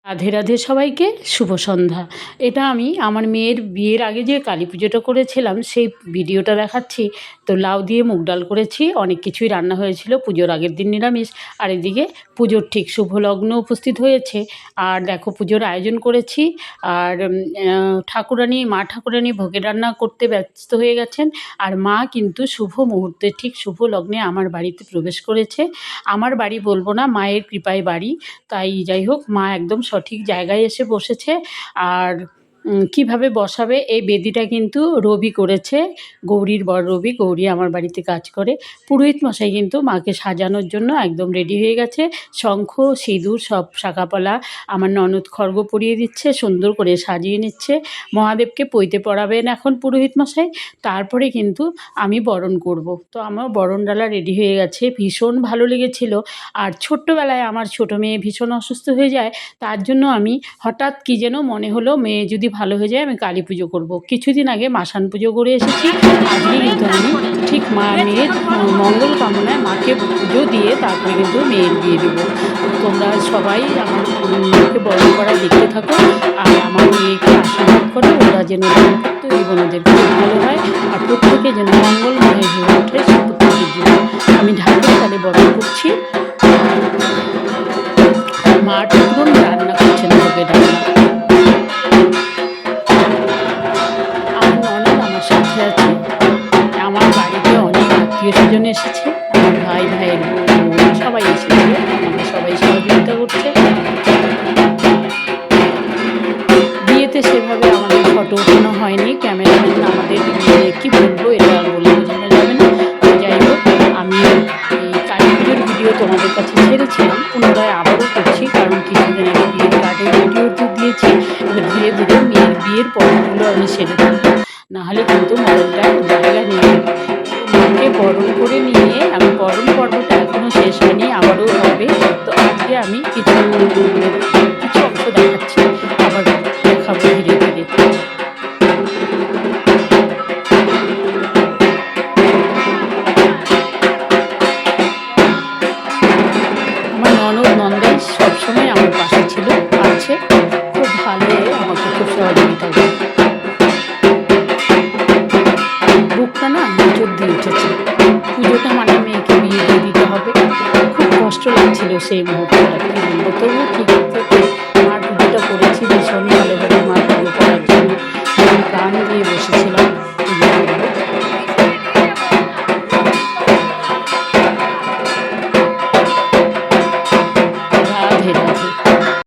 রাধে রাধে সবাইকে শুভ সন্ধ্যা। এটা আমি আমার মেয়ের বিয়ের আগে যে কালী পুজোটা করেছিলাম সেই ভিডিওটা দেখাচ্ছি। তো লাউ দিয়ে মুগ ডাল করেছি, অনেক কিছুই রান্না হয়েছিল, পুজোর আগের দিন নিরামিষ। আর এদিকে পুজোর ঠিক শুভ লগ্ন উপস্থিত হয়েছে। আর দেখো পুজোর আয়োজন করেছি। আর ঠাকুরানী মা ঠাকুরানী ভোগের রান্না করতে ব্যস্ত হয়ে গেছেন। আর মা কিন্তু শুভ মুহূর্তে ঠিক শুভ লগ্নে আমার বাড়িতে প্রবেশ করেছে। আমার বাড়ি বলবো না, মায়ের কৃপায় বাড়ি। তাই যাই হোক, মা একদম সঠিক জায়গায় এসে বসেছে। আর কীভাবে বসাবে এই বেদিটা কিন্তু রবি করেছে, গৌরীর বর রবি। গৌরী আমার বাড়িতে কাজ করে। পুরোহিত মশাই কিন্তু মাকে সাজানোর জন্য একদম রেডি হয়ে গেছে। শঙ্খ সিঁদুর সব শাঁখাপলা আমার ননদ খড়গ পরিয়ে দিচ্ছে, সুন্দর করে সাজিয়ে নিচ্ছে। মহাদেবকে পৈতে পড়াবেন এখন পুরোহিত মশাই, তারপরে কিন্তু আমি বরণ করব। তো আমার বরণ ডালা রেডি হয়ে গেছে, ভীষণ ভালো লেগেছিল। আর ছোট্টবেলায় আমার ছোটো মেয়ে ভীষণ অসুস্থ হয়ে যায়, তার জন্য আমি হঠাৎ কী যেন মনে হলো মেয়ে যদি ভালো হয়ে যায় আমি কালী পুজো করব। কিছুদিন আগে মাসান পুজো করে এসেছি। আজকে কিন্তু আমি ঠিক মেয়ের মঙ্গল কামনায় মাকে পুজো দিয়ে তারপরে কিন্তু মেয়ের বিয়ে দেবো। তোমরা সবাই আমার মেয়েকে বরণ করা দেখতে থাকো আর আমার মেয়েকে আশীর্বাদ করো, ওরা যেন দাম্পত্য জীবন ওদের খুব ভালো হয় আর প্রত্যেকে যেন মঙ্গলময় হয়ে ওঠে প্রত্যেকের জীবন। আমি ঢাকের তালে বরণ করছি। মা ঠাকুরন রান্না করছেন ভোগের রান্না। আমার ননদ আমার সাথে আছে। আমার বাড়িতে অনেক আত্মীয় স্বজন এসেছে, আমার ভাইয়ের বোন সবাই এসেছে, আমাকে সবাই সহযোগিতা করছে। বিয়েতে সেভাবে আমাদের ফটো ওঠানো হয়নি, ক্যামেরাম্যান আমাদের কী বলবো এটা বলে বোঝানো যাবে না। যাই হোক, আমি এই কালী পুজোর ভিডিও তোমাদের কাছে ছেড়েছিলাম, পুনরায় আবারও করছি, কারণ কিছুদিন আগে বিয়ের কার্ডের ভিডিও তো দিয়েছি। এবার ধীরে ধীরে মেয়ের বিয়ের পর্বগুলো আমি সেরে তুলবো, নাহলে কিন্তু মরণটা জায়গা নিয়ে নেবে। মাকে বরণ করে নিয়ে আমি বরণ পর্বটা এখনও শেষ হয়নি, আবারও হবে। তো আজকে আমি কিছু অংশ দেখাচ্ছি, আবার দেখাবো ধীরে ধীরে। আমার নন্দাই সবসময় আমার পাশে ছিল, আছে, খুব ভালো, আমাকে খুব সহযোগিতা করে। বুকটা না নজর দিয়ে উঠেছে, পুজোটা মানে মেয়েকে বিয়ে দিয়ে দিতে হবে। খুব কষ্ট লাগছিল সেই মুহূর্তটা, কী বলবো, তবুও ঠিক